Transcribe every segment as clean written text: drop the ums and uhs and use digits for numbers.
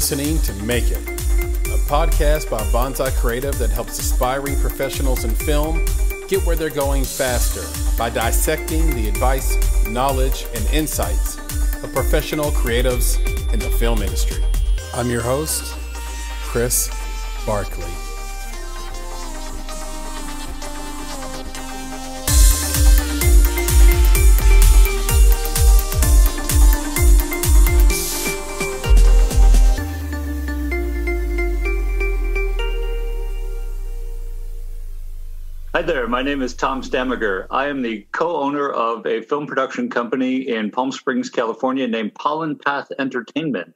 listening to Make It, a podcast by Bonsai Creative that helps aspiring professionals in film get where they're going faster by dissecting the advice, knowledge, and insights of professional creatives in the film industry. I'm your host, Chris Barkley. Hi there, my name is Tom Stajmiger. I am the co-owner of a film production company in Palm Springs, California named Pollen Entertainment.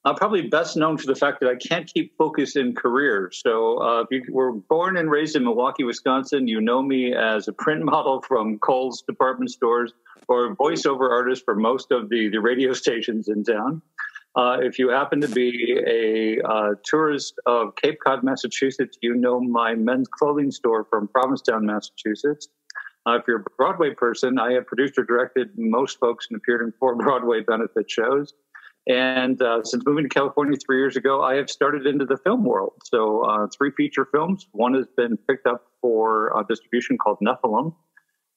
I'm probably best known for the fact that I can't keep focus in career. So if you were born and raised in Milwaukee, Wisconsin, you know me as a print model from Kohl's department stores or a voiceover artist for most of the radio stations in town. If you happen to be a tourist of Cape Cod, Massachusetts, you know my men's clothing store from Provincetown, Massachusetts. If you're a Broadway person, I have produced or directed most folks and appeared in 4 Broadway benefit shows. And since moving to California 3 years ago, I have started into the film world. So 3 feature films. One has been picked up for distribution called Nephilim,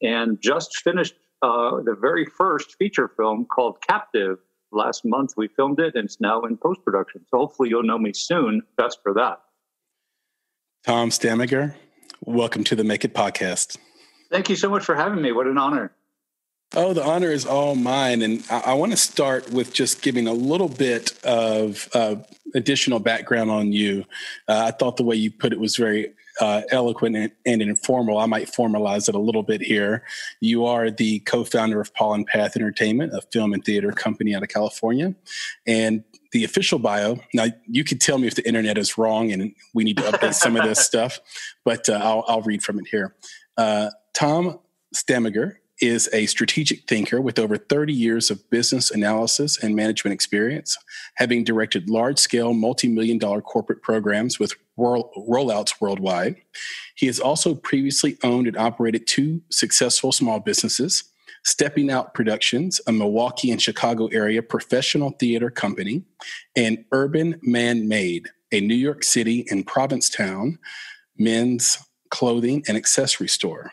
and just finished the very first feature film called Captive. Last month we filmed it, and it's now in post-production. So hopefully you'll know me soon. Best for that. Tom Stajmiger, welcome to the Make It podcast. Thank you so much for having me. What an honor. Oh, the honor is all mine. And I want to start with just giving a little bit of additional background on you. I thought the way you put it was very eloquent and informal. I might formalize it a little bit here. You are the co-founder of Pollen Entertainment, a film and theater company out of California. And the official bio, now you could tell me if the internet is wrong and we need to update some of this stuff, but I'll read from it here. Tom Stajmiger is a strategic thinker with over 30 years of business analysis and management experience, having directed large-scale multi-million-dollar corporate programs with rollouts worldwide. He has also previously owned and operated 2 successful small businesses, Stepping Out Productions, a Milwaukee and Chicago area professional theater company, and Urban Man Made, a New York City and Provincetown men's clothing and accessory store.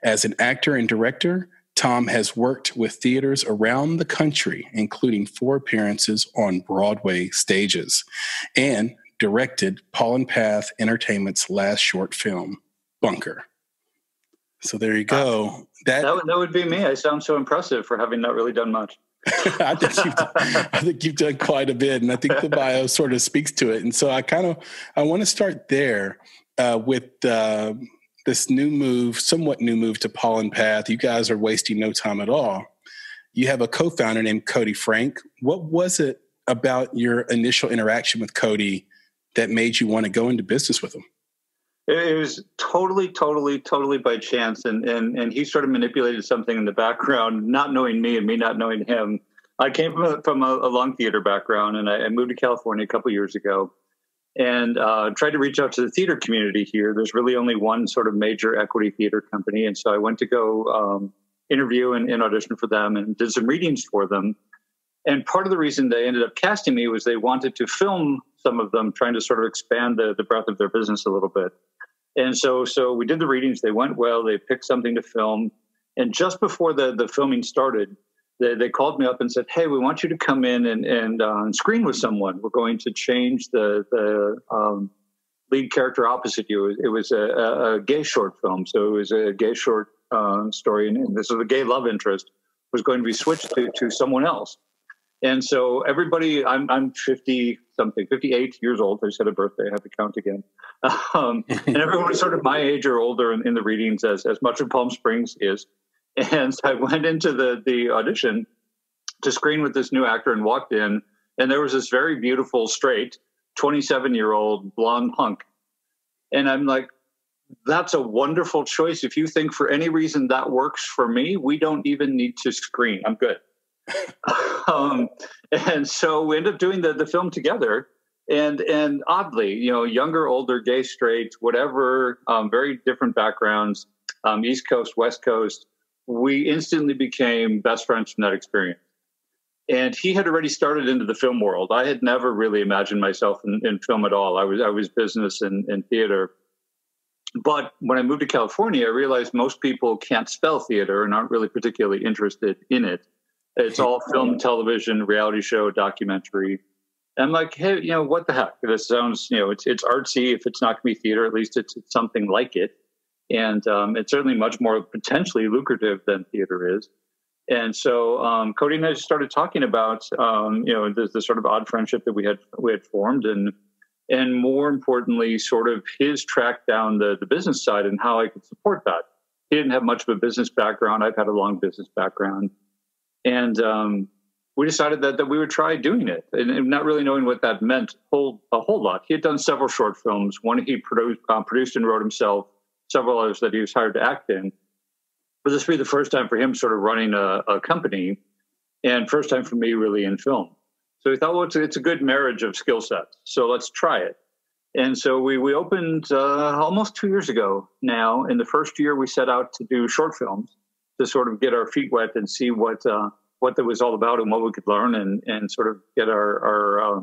As an actor and director, Tom has worked with theaters around the country, including 4 appearances on Broadway stages, and directed Pollen Entertainment's last short film, Bunker. So there you go. That would be me. I sound so impressive for having not really done much. I think you've done quite a bit, and I think the bio sort of speaks to it. And so I want to start there with this somewhat new move to Pollen Path. You guys are wasting no time at all. You have a co-founder named Cody Frank. What was it about your initial interaction with Cody that made you want to go into business with him? It was totally by chance. And he sort of manipulated something in the background, not knowing me and me not knowing him. I came from a long theater background, and I moved to California a couple years ago. And tried to reach out to the theater community here. There's really only one sort of major equity theater company. And so I went to go interview and audition for them and did some readings for them. And part of the reason they ended up casting me was they wanted to film some of them, trying to sort of expand the breadth of their business a little bit. And so we did the readings. They went well. They picked something to film. And just before the filming started, they called me up and said, "Hey, we want you to come in and screen with someone. We're going to change the lead character opposite you." It was a gay short film, so it was a gay short story, and this was a gay love interest was going to be switched to someone else. And so everybody, I'm 50-something, 58 years old. I just had a birthday. I have to count again. And everyone was sort of my age or older in the readings, as much of Palm Springs is. And so I went into the audition to screen with this new actor and walked in, and there was this very beautiful, straight, 27-year-old blonde hunk. And I'm like, that's a wonderful choice. If you think for any reason that works for me, we don't even need to screen. I'm good. And so we ended up doing the film together. And oddly, younger, older, gay, straight, whatever, very different backgrounds, East Coast, West Coast, we instantly became best friends from that experience. And he had already started into the film world. I had never really imagined myself in film at all. I was business and theater. But when I moved to California, I realized most people can't spell theater and aren't really particularly interested in it. It's all film, television, reality show, documentary. And I'm like, hey, what the heck? This sounds, it's artsy. If it's not going to be theater, at least it's something like it. And it's certainly much more potentially lucrative than theater is. And so Cody and I just started talking about, the sort of odd friendship that we had formed, and more importantly, sort of his track down the business side and how I could support that. He didn't have much of a business background. I've had a long business background. And we decided that we would try doing it, and not really knowing what that meant a whole lot. He had done several short films. One he produced and wrote himself, several others that he was hired to act in. But this would be the first time for him sort of running a company, and first time for me really in film. So we thought, well, it's a good marriage of skill sets. So let's try it. And so we opened almost 2 years ago now. In the first year, we set out to do short films to sort of get our feet wet and see what that was all about and what we could learn, and sort of get our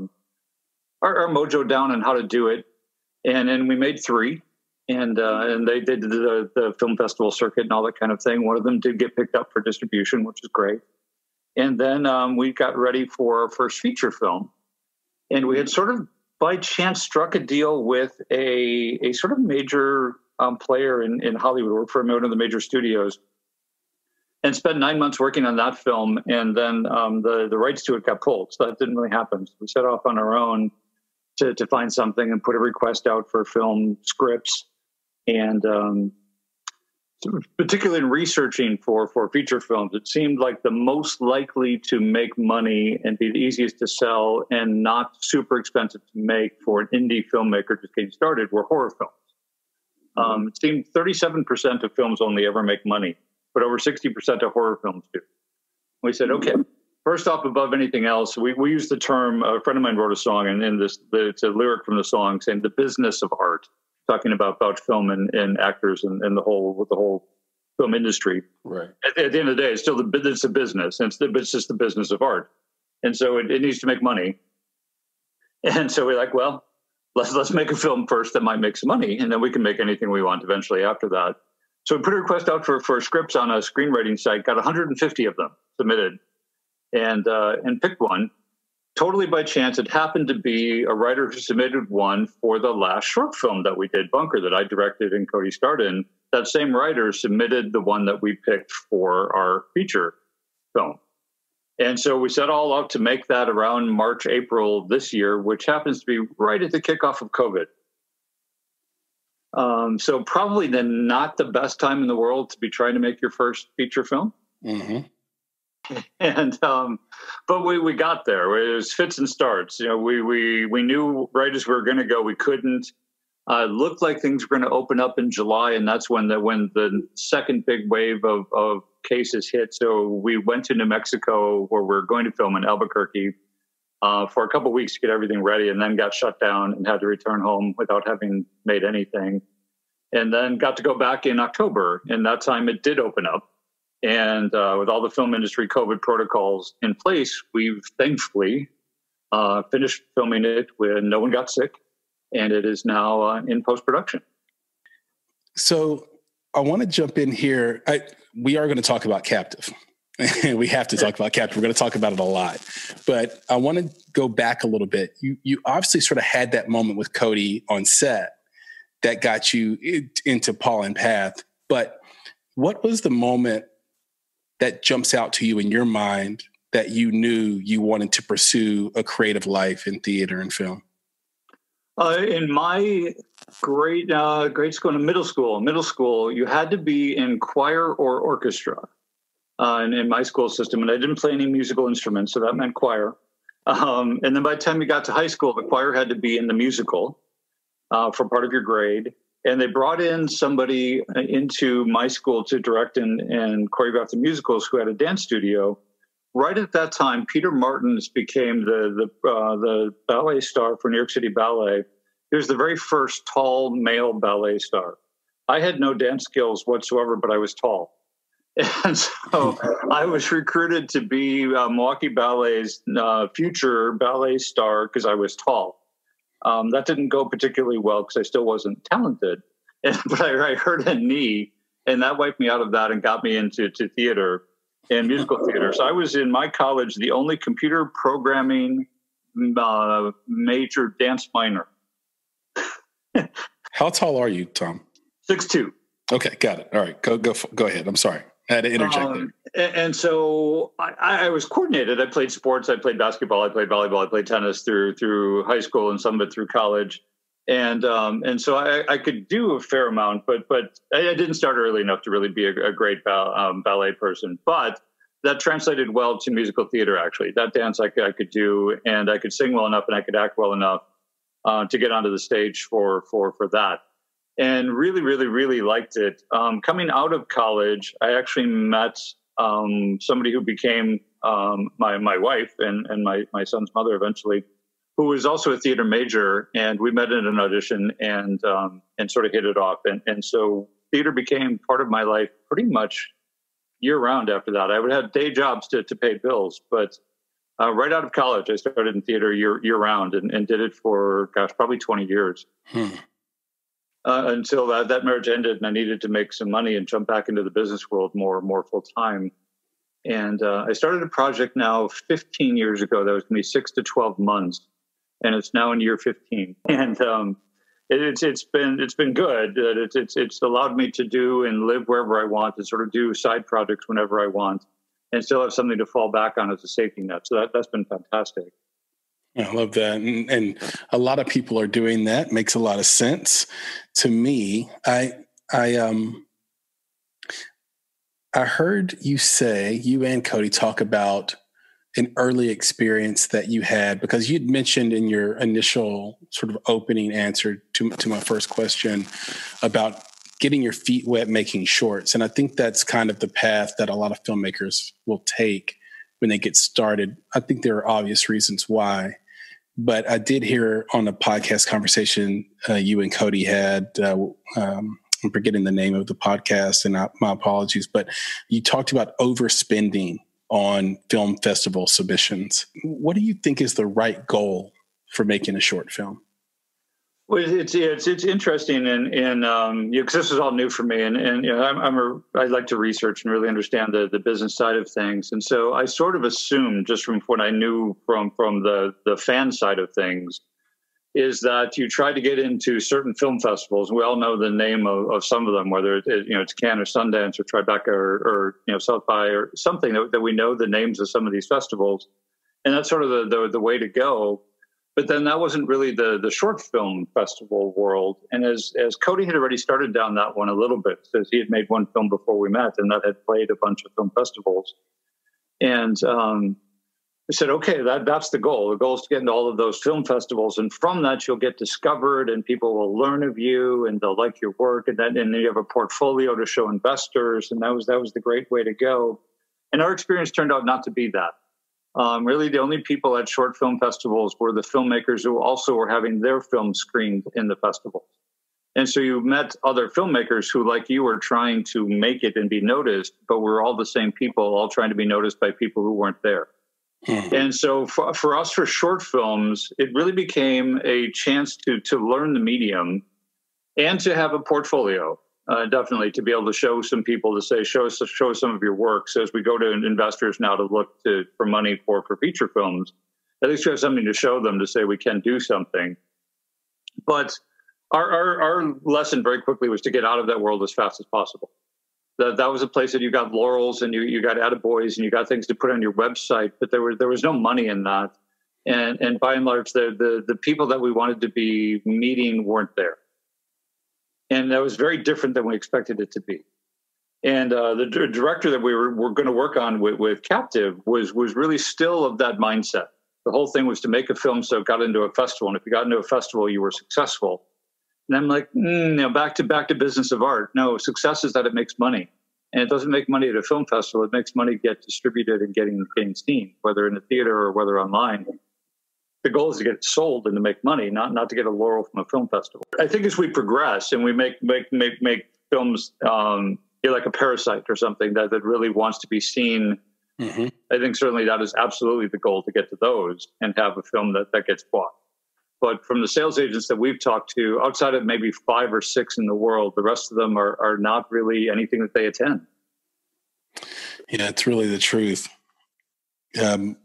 mojo down on how to do it. And then we made 3. And they did the film festival circuit and all that kind of thing. One of them did get picked up for distribution, which is great. And then we got ready for our first feature film. And we had sort of by chance struck a deal with a sort of major player in Hollywood, worked for one of the major studios, and spent 9 months working on that film. And then the rights to it got pulled. So that didn't really happen. So we set off on our own to find something and put a request out for film scripts. And particularly in researching for feature films, it seemed like the most likely to make money and be the easiest to sell and not super expensive to make for an indie filmmaker just getting started were horror films. It seemed 37% of films only ever make money, but over 60% of horror films do. We said, okay, first off, above anything else, we used the term, a friend of mine wrote a song, and it's a lyric from the song saying the business of art, talking about film and actors and the whole film industry. Right. At the end of the day, it's still it's a business, and it's just the business of art. And so it needs to make money. And so we're like, well, let's make a film first that might make some money, and then we can make anything we want eventually after that. So we put a request out for scripts on a screenwriting site, got 150 of them submitted, and picked one. Totally by chance, it happened to be a writer who submitted one for the last short film that we did, Bunker, that I directed and Cody starred in. That same writer submitted the one that we picked for our feature film. And so we set all up to make that around March, April this year, which happens to be right at the kickoff of COVID. So probably not the best time in the world to be trying to make your first feature film. Mm-hmm. And but we got there. It was fits and starts. We knew right as we were going to go. We couldn't. Looked like things were going to open up in July, and that's when the second big wave of cases hit. So we went to New Mexico, where we're going to film in Albuquerque, for a couple of weeks to get everything ready, and then got shut down and had to return home without having made anything. And then got to go back in October, and that time it did open up. And with all the film industry COVID protocols in place, we've thankfully finished filming it when no one got sick, and it is now in post-production. So I want to jump in here. We are going to talk about Captive. We have to talk about Captive. We're going to talk about it a lot. But I want to go back a little bit. You obviously sort of had that moment with Cody on set that got you into Pollen Path. But what was the moment that jumps out to you in your mind that you knew you wanted to pursue a creative life in theater and film? In my grade school and middle school, you had to be in choir or orchestra. And in my school system, and I didn't play any musical instruments, so that meant choir. And then by the time you got to high school, the choir had to be in the musical for part of your grade. And they brought in somebody into my school to direct and choreograph the musicals who had a dance studio. Right at that time, Peter Martins became the ballet star for New York City Ballet. He was the very first tall male ballet star. I had no dance skills whatsoever, but I was tall. And so I was recruited to be Milwaukee Ballet's future ballet star because I was tall. That didn't go particularly well because I still wasn't talented. But I hurt a knee, and that wiped me out of that and got me into theater and musical theater. So I was in my college the only computer programming major dance minor. How tall are you, Tom? 6'2". Okay, got it. All right, go ahead. I'm sorry. I had to interject there. And so I was coordinated. I played sports. I played basketball. I played volleyball. I played tennis through high school and some of it through college. And so I could do a fair amount, but I didn't start early enough to really be a great ballet person. But that translated well to musical theater, actually. That dance I could do, and I could sing well enough and I could act well enough to get onto the stage for that. And really, really, really liked it. Coming out of college, I actually met somebody who became my wife and my son's mother eventually, who was also a theater major. And we met in an audition and sort of hit it off. And so theater became part of my life pretty much year round after that. I would have day jobs to pay bills, but right out of college, I started in theater year round and did it for, probably 20 years. Until that marriage ended and I needed to make some money and jump back into the business world more full time. And I started a project now 15 years ago that was going to be 6 to 12 months, and it's now in year 15. And it's been good. It's allowed me to do and live wherever I want, and sort of do side projects whenever I want, and still have something to fall back on as a safety net. So that's been fantastic. I love that. And a lot of people are doing that. Makes a lot of sense to me. I heard you and Cody talk about an early experience that you had, because you'd mentioned in your initial sort of opening answer to my first question about getting your feet wet making shorts. And I think that's kind of the path that a lot of filmmakers will take when they get started. I think there are obvious reasons why, but I did hear on a podcast conversation you and Cody had, I'm forgetting the name of the podcast, and my apologies, but you talked about overspending on film festival submissions. What do you think is the right goal for making a short film? Well, it's interesting, and because this is all new for me, and I like to research and really understand the business side of things, and so I sort of assumed, just from what I knew from the fan side of things, is that you try to get into certain film festivals. We all know the name of some of them, whether it's Cannes or Sundance or Tribeca or South by or something that we know the names of some of these festivals, and that's sort of the way to go. But then that wasn't really the short film festival world. And as Cody had already started down that one a little bit, because he had made one film before we met, and that had played a bunch of film festivals. And I said, okay, that's the goal. The goal is to get into all of those film festivals. And from that, you'll get discovered and people will learn of you and they'll like your work. And then you have a portfolio to show investors. And that was the great way to go. And our experience turned out not to be that. Really, the only people at short film festivals were the filmmakers who also were having their films screened in the festivals. And so you met other filmmakers who, like you, were trying to make it and be noticed, but we're all the same people, all trying to be noticed by people who weren't there. And so for us, for short films, it really became a chance to learn the medium and to have a portfolio. Definitely to be able to show some people, to say, show some of your work. So as we go to investors now to look for money for feature films, at least we have something to show them to say we can do something. But our lesson very quickly was to get out of that world as fast as possible. That was a place that you got laurels and you got attaboys and you got things to put on your website, but there was no money in that. And by and large, the people that we wanted to be meeting weren't there. And that was very different than we expected it to be. And the director that we were going to work on with Captive was really still of that mindset. The whole thing was to make a film so it got into a festival. And if you got into a festival, you were successful. And I'm like, back to business of art. No, success is that it makes money. And it doesn't make money at a film festival. It makes money get distributed and getting seen, whether in a theater or whether online. The goal is to get it sold and to make money, not to get a laurel from a film festival. I think as we progress and we make films like a Parasite or something that really wants to be seen. Mm-hmm. I think certainly that is absolutely the goal, to get to those and have a film that gets bought. But from the sales agents that we've talked to, outside of maybe 5 or 6 in the world, the rest of them are not really anything that they attend. Yeah, it's really the truth. I've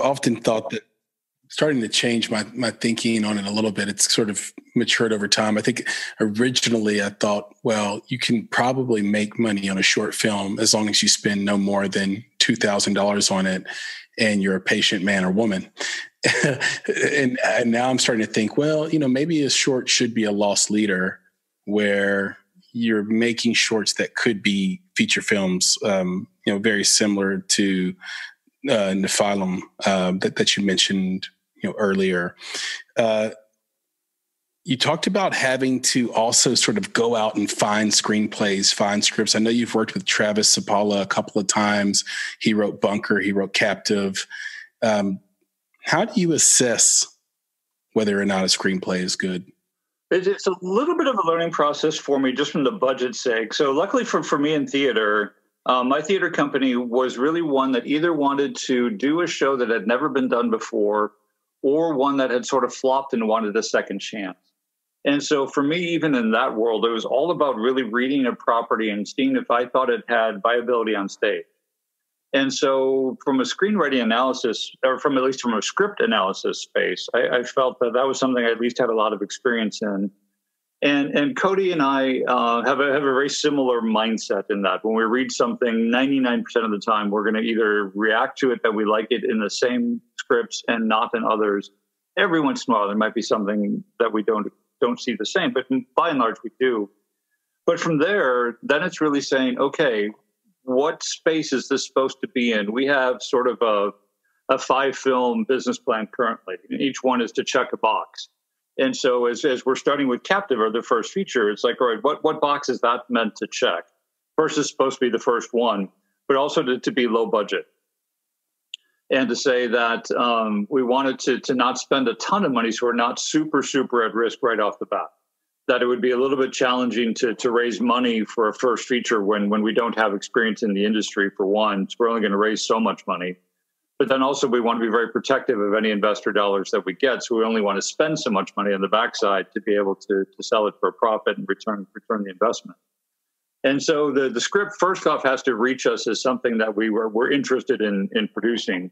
often thought that, starting to change my thinking on it a little bit. It's sort of matured over time. I think originally I thought, well, you can probably make money on a short film as long as you spend no more than $2,000 on it and you're a patient man or woman. and now I'm starting to think, well, maybe a short should be a loss leader, where you're making shorts that could be feature films, very similar to Nephilim that you mentioned earlier. You talked about having to also sort of go out and find screenplays, find scripts. I know you've worked with Travis Sapala a couple of times. He wrote Bunker, he wrote Captive. How do you assess whether or not a screenplay is good? It's a little bit of a learning process for me, just from the budget's sake. So luckily for me in theater, my theater company was really one that either wanted to do a show that had never been done before, or one that had sort of flopped and wanted a second chance. And so for me, even in that world, it was all about really reading a property and seeing if I thought it had viability on stage. And so from a screenwriting analysis, or at least from a script analysis space, I felt that was something I at least had a lot of experience in. And Cody and I have a very similar mindset in that when we read something, 99% of the time, we're going to either react to it that we like it in the same scripts and not in others. Every once in a while, there might be something that we don't see the same, but by and large, we do. But from there, then it's really saying, okay, what space is this supposed to be in? We have sort of a 5-film business plan currently. Each one is to check a box. And so as we're starting with Captive, or the first feature, it's like, all right, what box is that meant to check? First is supposed to be the first one, but also to be low budget. And to say that we wanted to not spend a ton of money, so we're not super, super at risk right off the bat. That it would be a little bit challenging to raise money for a first feature when we don't have experience in the industry, for one. So we're only going to raise so much money. But then also we want to be very protective of any investor dollars that we get. So we only want to spend so much money on the backside to be able to sell it for a profit and return the investment. And so the script, first off, has to reach us as something that we're interested in producing.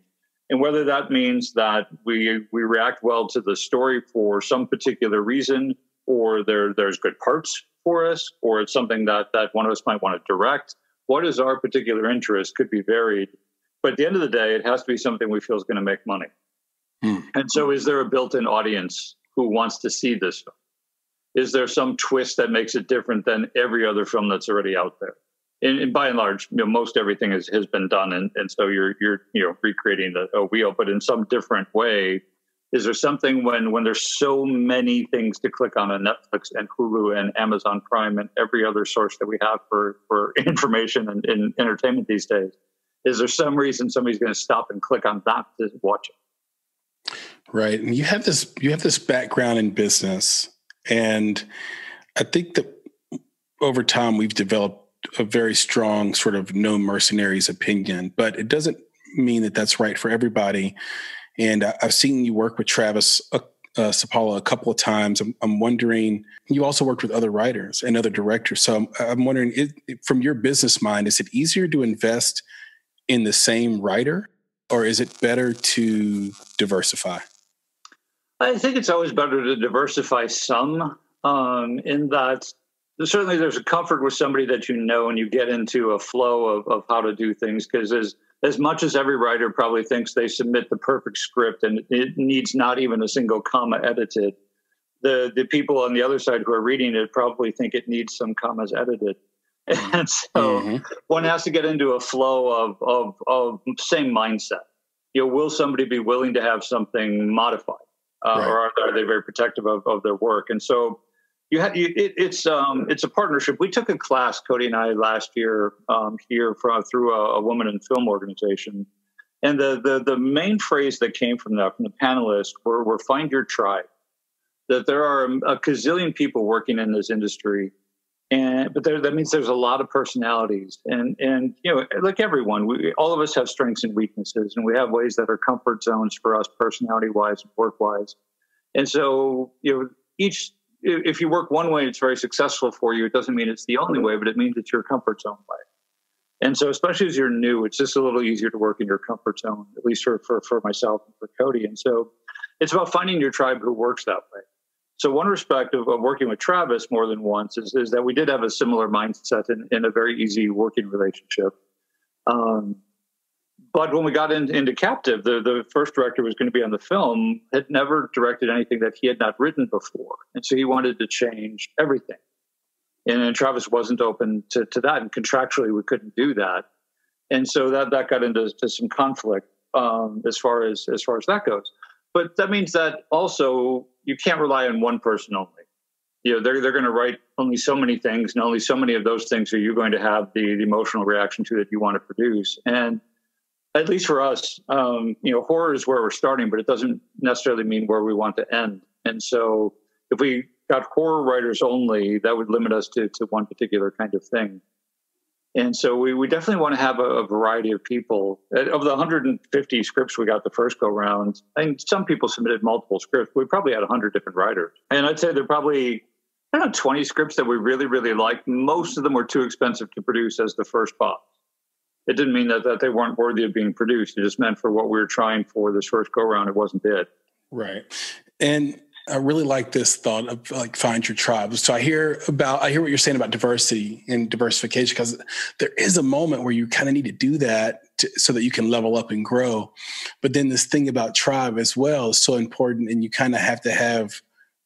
And whether that means that we react well to the story for some particular reason, or there's good parts for us, or it's something that one of us might want to direct. What is our particular interest could be varied. But at the end of the day, it has to be something we feel is going to make money. And so is there a built-in audience who wants to see this film? Is there some twist that makes it different than every other film that's already out there? And by and large, most everything has been done. And so you're recreating a wheel, but in some different way. Is there something when there's so many things to click on Netflix and Hulu and Amazon Prime and every other source that we have for information and entertainment these days? Is there some reason somebody's going to stop and click on that to watch it? Right. And you have this background in business. And I think that over time we've developed a very strong sort of no mercenaries opinion, but it doesn't mean that that's right for everybody. And I've seen you work with Travis Sapala a couple of times. I'm wondering, you also worked with other writers and other directors. So I'm wondering, from your business mind, is it easier to invest in the same writer, or is it better to diversify? I think it's always better to diversify some, in that certainly there's a comfort with somebody that and you get into a flow of how to do things, because as much as every writer probably thinks they submit the perfect script and it needs not even a single comma edited, the people on the other side who are reading it probably think it needs some commas edited. And so one has to get into a flow of same mindset. Will somebody be willing to have something modified? Or are they very protective of their work? And so it's a partnership. We took a class, Cody and I, last year through a woman in film organization, and the main phrase that came from that, from the panelists, were find your tribe. That there are a gazillion people working in this industry, But that means there's a lot of personalities, and like everyone, all of us have strengths and weaknesses, and we have ways that are comfort zones for us, personality wise and work wise. And so, if you work one way, it's very successful for you. It doesn't mean it's the only way, but it means it's your comfort zone way. And so, especially as you're new, it's just a little easier to work in your comfort zone, at least for myself and for Cody. And so, it's about finding your tribe who works that way. So one respect of working with Travis more than once is that we did have a similar mindset in a very easy working relationship. But when we got into Captive, the first director who was going to be on the film had never directed anything that he had not written before. And so he wanted to change everything. And Travis wasn't open to that. And contractually, we couldn't do that. And so that got into some conflict as far as that goes. But that means that also you can't rely on one person only. They're going to write only so many things, and only so many of those things are you going to have the emotional reaction to that you want to produce. And at least for us, horror is where we're starting, but it doesn't necessarily mean where we want to end. And so if we got horror writers only, that would limit us to one particular kind of thing. And so we definitely want to have a variety of people. Of the 150 scripts we got the first go round, and some people submitted multiple scripts, we probably had 100 different writers. And I'd say there are probably 20 scripts that we really, really liked. Most of them were too expensive to produce as the first box. It didn't mean that they weren't worthy of being produced. It just meant for what we were trying for this first go round, it wasn't it. Right. And I really like this thought of like find your tribe. So I hear what you're saying about diversity and diversification, because there is a moment where you kind of need to do that so that you can level up and grow. But then this thing about tribe as well is so important, and you kind of have to have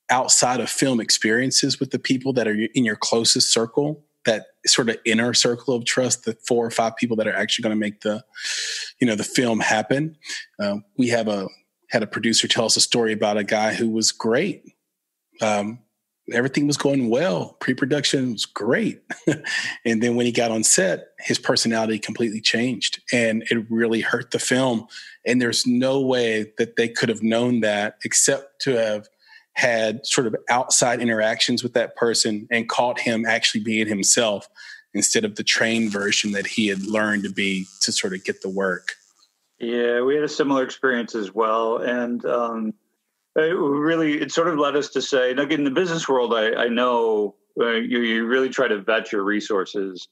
outside of film experiences with the people that are in your closest circle, that sort of inner circle of trust, the 4 or 5 people that are actually going to make the film happen. We had a producer tell us a story about a guy who was great. Everything was going well. Pre-production was great. And then when he got on set, his personality completely changed, and it really hurt the film. And there's no way that they could have known that except to have had sort of outside interactions with that person and caught him actually being himself instead of the trained version that he had learned to be to sort of get the work. Yeah, we had a similar experience as well. And it sort of led us to say, now, in the business world, I know you really try to vet your resources.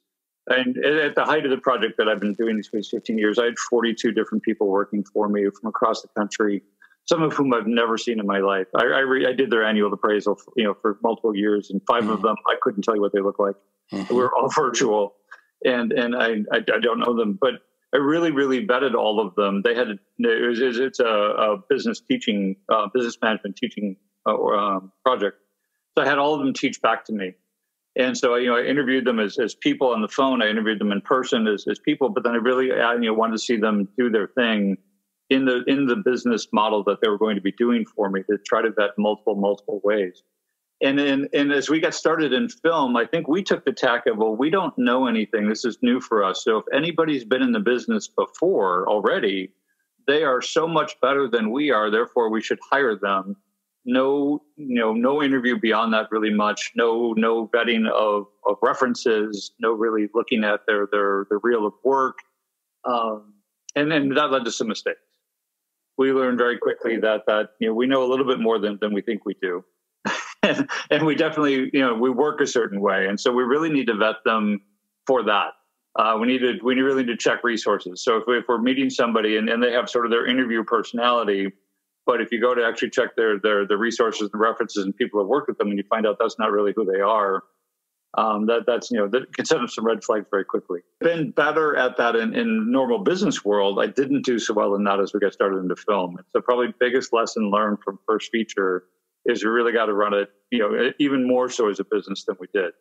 And at the height of the project that I've been doing these 15 years, I had 42 different people working for me from across the country, some of whom I've never seen in my life. I did their annual appraisal for multiple years, and 5 of them, I couldn't tell you what they look like. We were all virtual, and I don't know them, but I really, really vetted all of them. They had it's a business management teaching project. So I had all of them teach back to me, and so I interviewed them as people on the phone. I interviewed them in person as people, but then I really wanted to see them do their thing in the business model that they were going to be doing for me, to try to vet multiple ways. And as we got started in film, I think we took the tack of, well, we don't know anything. This is new for us. So if anybody's been in the business before already, they are so much better than we are. Therefore, we should hire them. No interview beyond that really much. No vetting of references. No really looking at their reel of work. And that led to some mistakes. We learned very quickly that we know a little bit more than we think we do. And we definitely, we work a certain way. And so we really need to vet them for that. We really need to check resources. So if we're meeting somebody and they have sort of their interview personality, but if you go to actually check their resources and references and people who have worked with them, and you find out that's not really who they are, that can set up some red flags very quickly. Been better at that in normal business world. I didn't do so well in that as we got started into film. So probably biggest lesson learned from first feature is we really got to run it, even more so as a business than we did.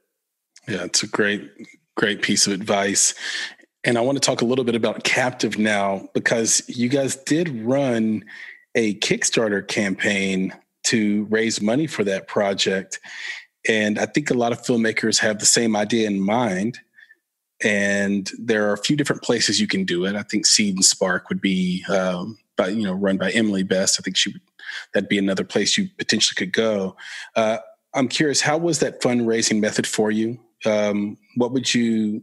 Yeah, it's a great piece of advice. And I want to talk a little bit about Captive now, because you guys did run a Kickstarter campaign to raise money for that project. And I think a lot of filmmakers have the same idea in mind. And there are a few different places you can do it. I think Seed and Spark would be run by Emily Best. I think that'd be another place you potentially could go. I'm curious, how was that fundraising method for you? what would you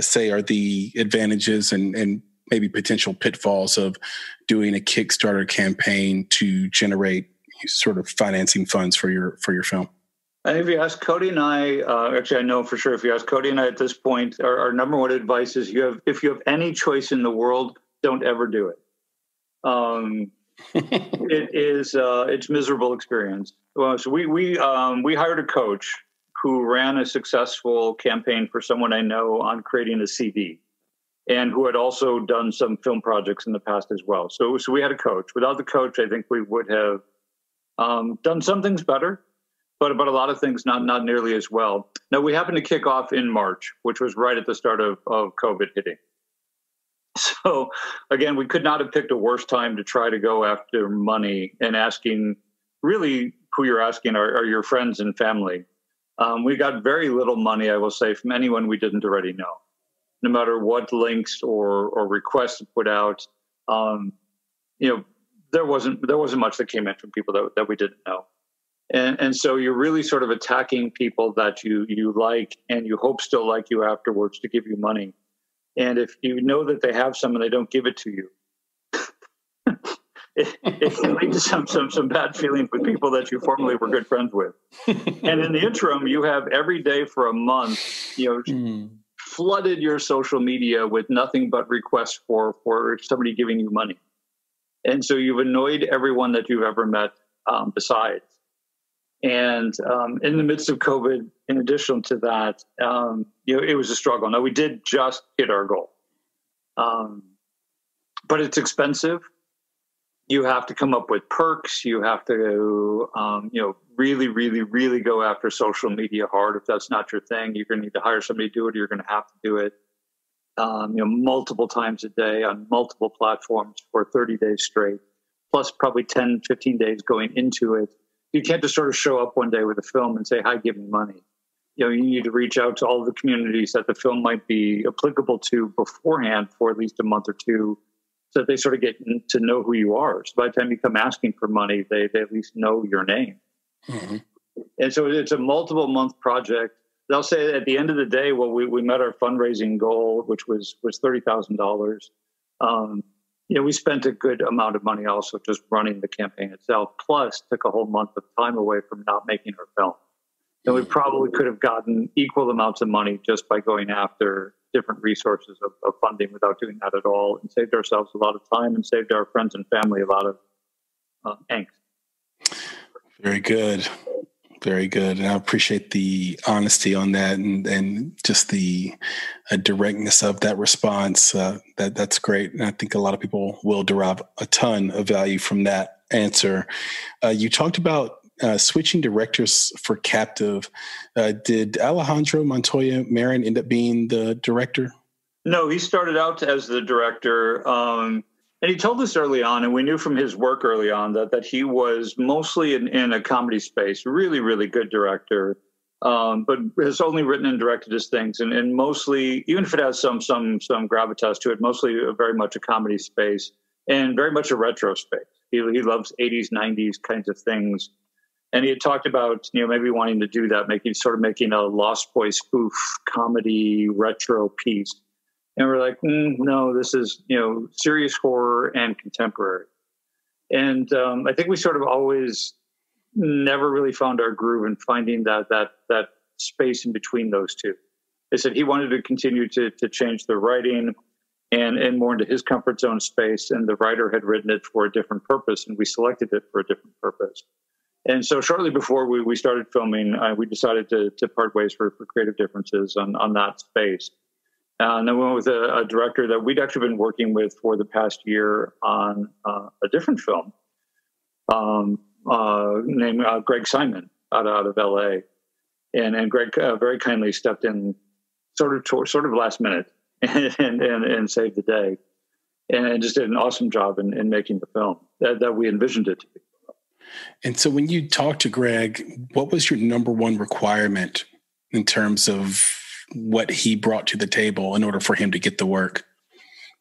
say are the advantages and maybe potential pitfalls of doing a Kickstarter campaign to generate sort of financing funds for your film? If you ask Cody and I, actually, I know for sure if you ask Cody and I at this point, our number one advice is if you have any choice in the world, don't ever do it. It's miserable experience. Well, so we hired a coach who ran a successful campaign for someone I know on creating a CD, and who had also done some film projects in the past as well. So we had a coach. Without the coach, I think we would have done some things better, but a lot of things not nearly as well. Now, we happened to kick off in March, which was right at the start of COVID hitting. So again, we could not have picked a worse time to try to go after money, and asking really who you're asking are your friends and family. We got very little money, I will say, from anyone we didn't already know. No matter what links or requests to put out, there wasn't much that came in from people that we didn't know. And so you're really sort of attacking people that you like and you hope still like you afterwards to give you money. And if you know that they have some and they don't give it to you, it can lead to some bad feelings with people that you formerly were good friends with. And in the interim, you have every day for a month, flooded your social media with nothing but requests for somebody giving you money. And so you've annoyed everyone that you've ever met besides. And in the midst of COVID, in addition to that, it was a struggle. Now, we did just hit our goal, but it's expensive. You have to come up with perks. You have to, really, really, really go after social media hard. If that's not your thing, you're going to need to hire somebody to do it. You're going to have to do it, multiple times a day on multiple platforms for 30 days straight, plus probably 10, 15 days going into it. You can't just sort of show up one day with a film and say, hi, give me money. You need to reach out to all the communities that the film might be applicable to beforehand for at least a month or two, so that they sort of get to know who you are. So by the time you come asking for money, they at least know your name. Mm-hmm. And so it's a multiple month project. I'll say at the end of the day, well, we met our fundraising goal, which was $30,000. We spent a good amount of money also just running the campaign itself, plus took a whole month of time away from not making our film. And we probably could have gotten equal amounts of money just by going after different resources of funding without doing that at all, and saved ourselves a lot of time and saved our friends and family a lot of angst. Very good. Very good. And I appreciate the honesty on that and just the directness of that response. That's great. And I think a lot of people will derive a ton of value from that answer. You talked about switching directors for Captive. Did Alejandro Montoya Marin end up being the director? No, he started out as the director. And he told us early on, and we knew from his work early on that he was mostly in a comedy space, really, really good director, but has only written and directed his things. And mostly, even if it has some gravitas to it, mostly very much a comedy space and very much a retro space. He loves 80s, 90s kinds of things. And he had talked about, maybe wanting to do that, making a Lost Boys spoof comedy retro piece. And we're like, no, this is, serious horror and contemporary. And I think we sort of always never really found our groove in finding that space in between those two. They said he wanted to continue to change the writing and more into his comfort zone space. And the writer had written it for a different purpose, and we selected it for a different purpose. And so shortly before we started filming, we decided to part ways for creative differences on that space. And then we went with a director that we'd actually been working with for the past year on a different film named Greg Simon out of LA. And Greg very kindly stepped in sort of last minute and saved the day, and just did an awesome job in making the film that we envisioned it to be. And so when you talked to Greg, what was your number one requirement in terms of what he brought to the table in order for him to get the work?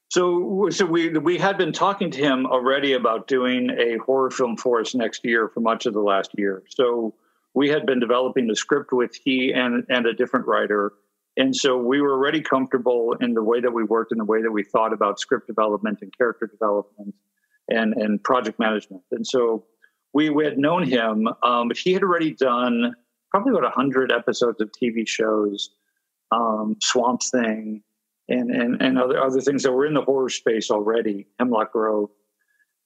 So we had been talking to him already about doing a horror film for us next year for much of the last year. So we had been developing the script with he and a different writer. And so we were already comfortable in the way that we worked, in the way that we thought about script development and character development and project management. And so we had known him, but he had already done probably about 100 episodes of TV shows, Swamp Thing, and other things that were in the horror space already, Hemlock Grove.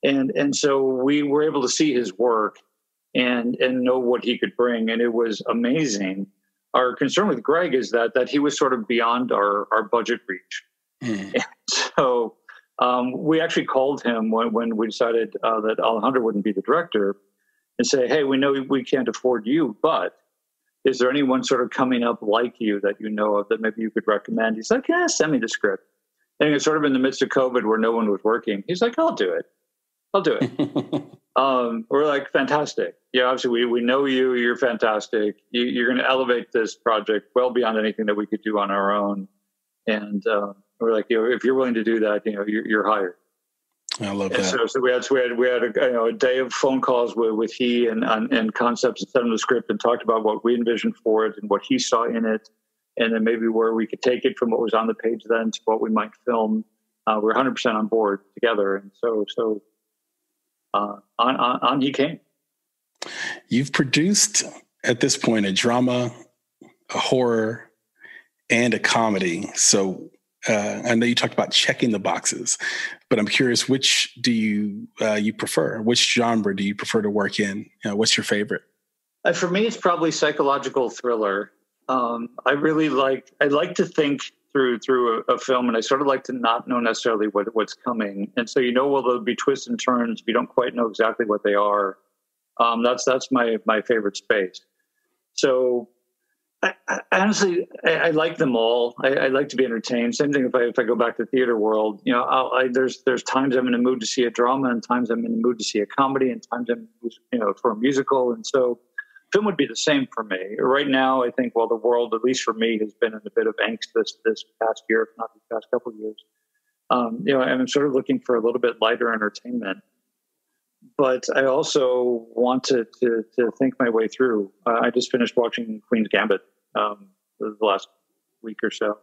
And so we were able to see his work and know what he could bring, and it was amazing. Our concern with Greg is that he was sort of beyond our budget reach. And so we actually called him when we decided that Alejandro wouldn't be the director and say, hey, we know we can't afford you, but is there anyone sort of coming up like you that you know of that maybe you could recommend? He's like, yeah, send me the script. And it's sort of in the midst of COVID where no one was working. He's like, I'll do it. We're like, fantastic. Yeah, obviously we know you. You're fantastic. You're going to elevate this project well beyond anything that we could do on our own. And we're like, if you're willing to do that, you're hired. I love that. So we had a day of phone calls with he and concepts and sent him the script and talked about what we envisioned for it and what he saw in it, and then maybe where we could take it from what was on the page then to what we might film. We're 100% on board together, and so on he came. You've produced at this point a drama, a horror, and a comedy. So I know you talked about checking the boxes, but I'm curious, which do you prefer? Which genre do you prefer to work in? What's your favorite? For me, it's probably psychological thriller. I like to think through a film, and I sort of like to not know necessarily what's coming. And so, there'll be twists and turns. If you don't quite know exactly what they are, that's my favorite space. So I honestly like them all. I like to be entertained. Same thing if I go back to the theater world. There's times I'm in the mood to see a drama, and times I'm in the mood to see a comedy, and times I'm for a musical. And so film would be the same for me. Right now, I think, the world, at least for me, has been in a bit of angst this past year, if not the past couple of years. And I'm sort of looking for a little bit lighter entertainment. But I also want to think my way through. I just finished watching Queen's Gambit the last week or so.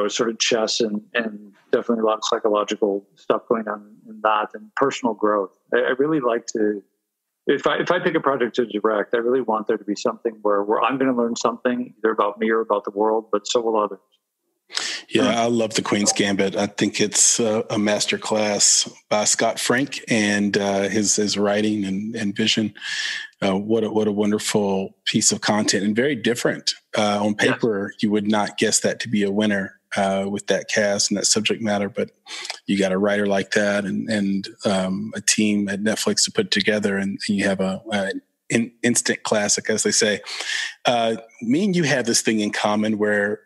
Sort of chess and definitely a lot of psychological stuff going on in that, and personal growth. I really like to, if I pick a project to direct, I really want there to be something where I'm going to learn something either about me or about the world, but so will others. Yeah, I love the Queen's Gambit. I think it's a masterclass by Scott Frank and his writing and vision. What a wonderful piece of content, and very different. On paper, yes, you would not guess that to be a winner with that cast and that subject matter, but you got a writer like that and a team at Netflix to put together, and you have an instant classic, as they say. Me and you have this thing in common where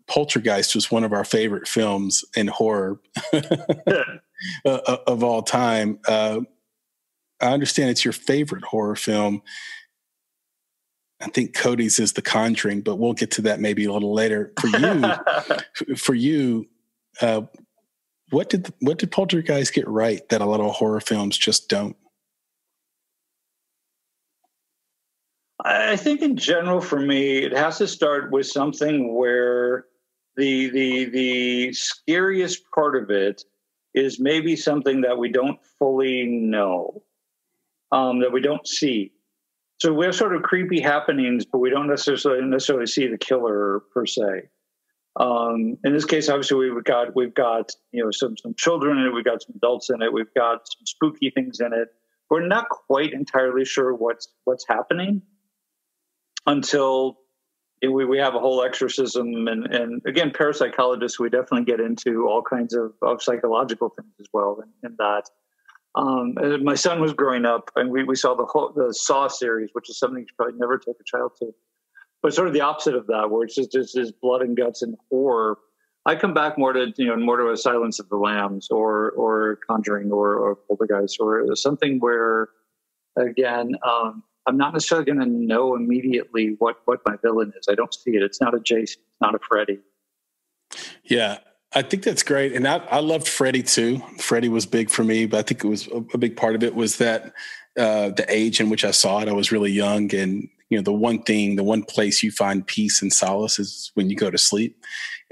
Poltergeist was one of our favorite films in horror of all time. I understand it's your favorite horror film. I think Cody's is The Conjuring, but we'll get to that maybe a little later. For you, what did Poltergeist get right that a lot of horror films just don't? I think in general, for me, it has to start with something where the scariest part of it is maybe something that we don't fully know, that we don't see. So we have sort of creepy happenings, but we don't necessarily see the killer per se. In this case, obviously, we've got some children in it, we've got some adults in it, we've got some spooky things in it. We're not quite entirely sure what's happening until we have a whole exorcism, and again, parapsychologists, we definitely get into all kinds of psychological things as well in that. My son was growing up, and we saw the Saw series, which is something you should probably never take a child to, but sort of the opposite of that, where it's just blood and guts and horror. I come back more to a Silence of the Lambs or Conjuring or Poltergeist or something where, again, I'm not necessarily going to know immediately what my villain is. I don't see it. It's not a Jason. It's not a Freddy. Yeah, I think that's great. And I loved Freddy too. Freddy was big for me, but I think it was a big part of it was that the age in which I saw it. I was really young, and the one place you find peace and solace is when you go to sleep.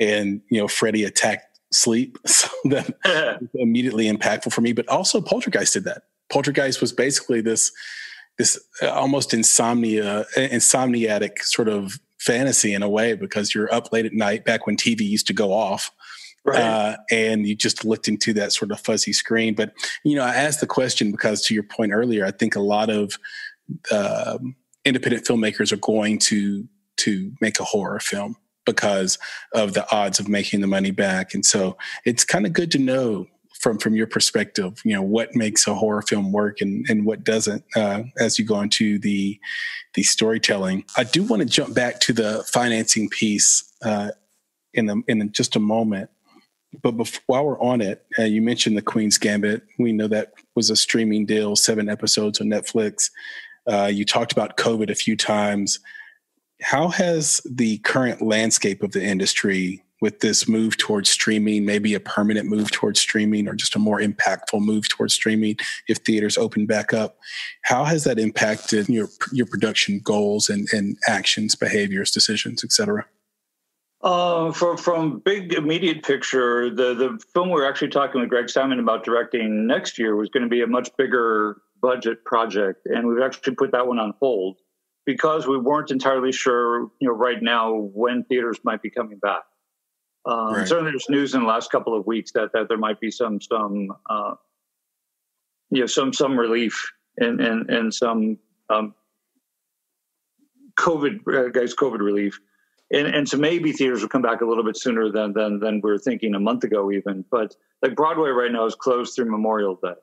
And Freddie attacked sleep, so that was immediately impactful for me. But also, Poltergeist did that. Poltergeist was basically this almost insomniatic sort of fantasy in a way, because you're up late at night back when TV used to go off. Right. And you just looked into that sort of fuzzy screen. But, I asked the question because, to your point earlier, I think a lot of independent filmmakers are going to make a horror film because of the odds of making the money back. And so it's kind of good to know from your perspective, what makes a horror film work and what doesn't, as you go into the storytelling. I do want to jump back to the financing piece in just a moment. But while we're on it, you mentioned The Queen's Gambit. We know that was a streaming deal, 7 episodes on Netflix. You talked about COVID a few times. How has the current landscape of the industry, with this move towards streaming, maybe a permanent move towards streaming or just a more impactful move towards streaming if theaters open back up, how has that impacted your production goals and actions, behaviors, decisions, et cetera? From big immediate picture, the film we're actually talking with Greg Simon about directing next year was going to be a much bigger budget project, and we've actually put that one on hold because we weren't entirely sure, right now when theaters might be coming back. Right. Certainly, there's news in the last couple of weeks that there might be some relief and some COVID relief. And so maybe theaters will come back a little bit sooner than we were thinking a month ago even. But like Broadway right now is closed through Memorial Day.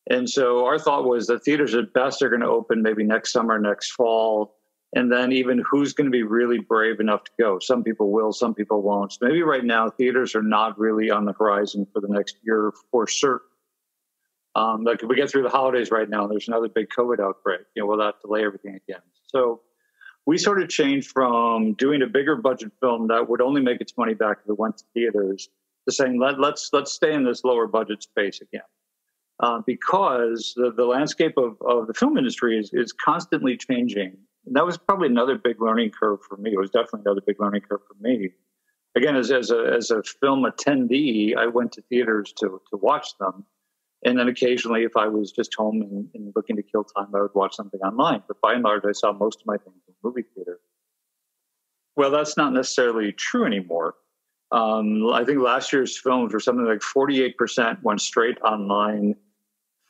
And so our thought was that theaters at best are going to open maybe next summer, next fall. And then even who's going to be really brave enough to go? Some people will, some people won't. So maybe right now theaters are not really on the horizon for the next year for certain. Like if we get through the holidays right now, there's another big COVID outbreak, we'll have to delay everything again. So we sort of changed from doing a bigger budget film that would only make its money back if it went to theaters to saying, let's stay in this lower budget space again. Because the landscape of the film industry is constantly changing. And that was probably another big learning curve for me. It was definitely another big learning curve for me. Again, as a film attendee, I went to theaters to watch them. And then occasionally, if I was just home and looking to kill time, I would watch something online. But by and large, I saw most of my things in movie theater. Well, that's not necessarily true anymore. I think last year's films were something like 48% went straight online,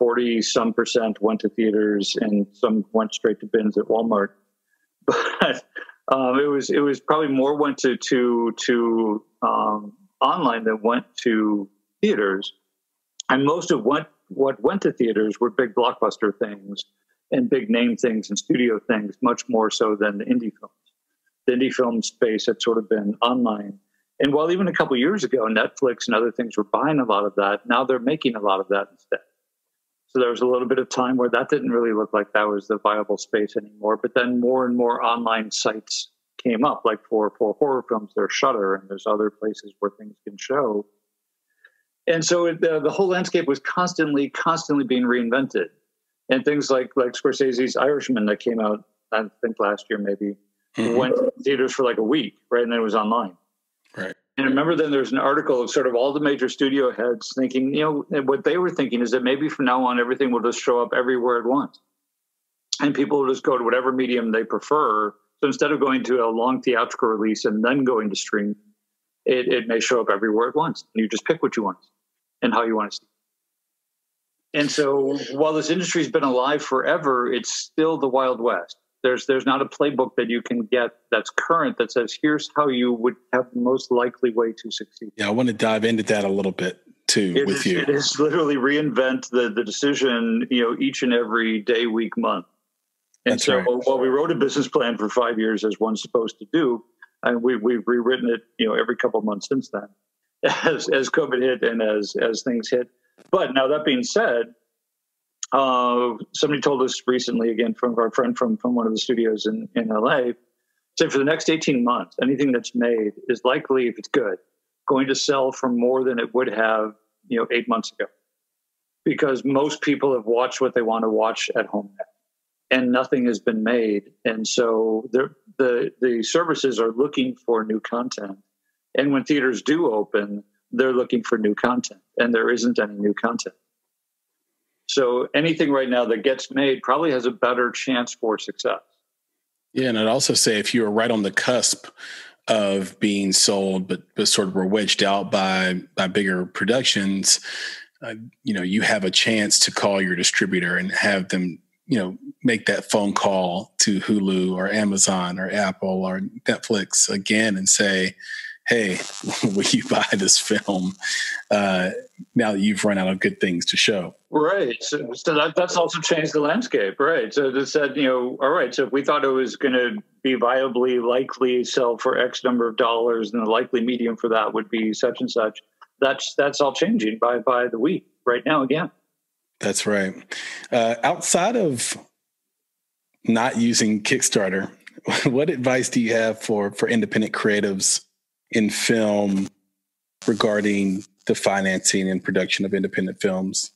40-some% went to theaters, and some went straight to bins at Walmart. But it was probably more went to online than went to theaters. And most of what went to theaters were big blockbuster things and big name things and studio things, much more so than the indie films. The indie film space had sort of been online. And while even a couple of years ago, Netflix and other things were buying a lot of that, now they're making a lot of that instead. So there was a little bit of time where that didn't really look like that was the viable space anymore. But then more and more online sites came up, like for horror films, there's Shudder, and there's other places where things can show. And so the whole landscape was constantly being reinvented. And things like Scorsese's Irishman that came out, I think last year maybe, went to theaters for like a week, right? And then it was online. Right. And I remember then there's an article of sort of all the major studio heads thinking, what they were thinking is that maybe from now on, everything will just show up everywhere at once. And people will just go to whatever medium they prefer. So instead of going to a long theatrical release and then going to stream, it may show up everywhere at once. And you just pick what you want and how you want to see it. And so while this industry has been alive forever, it's still the Wild West. There's not a playbook that you can get that's current that says, here's how you would have the most likely way to succeed. Yeah, I want to dive into that a little bit too with you. It is literally reinvent the decision, each and every day, week, month. And that's so right. While we wrote a business plan for 5 years as one's supposed to do, and we've rewritten it, every couple of months since then, as COVID hit and as things hit. But now that being said, somebody told us recently, again, from our friend from one of the studios in LA, said for the next 18 months, anything that's made is likely, if it's good, going to sell for more than it would have, 8 months ago. because most people have watched what they want to watch at home now, and nothing has been made. And so the services are looking for new content. And when theaters do open, they're looking for new content, and there isn't any new content. So anything right now that gets made probably has a better chance for success. Yeah, and I'd also say if you were right on the cusp of being sold, but sort of were wedged out by bigger productions, you have a chance to call your distributor and have them, make that phone call to Hulu or Amazon or Apple or Netflix again and say, hey, will you buy this film now that you've run out of good things to show? Right. So that's also changed the landscape. Right. So it said, all right, so if we thought it was going to be viably likely sell for X number of dollars, and the likely medium for that would be such and such, that's all changing by the week right now again. That's right. Outside of not using Kickstarter, what advice do you have for independent creatives in film regarding the financing and production of independent films?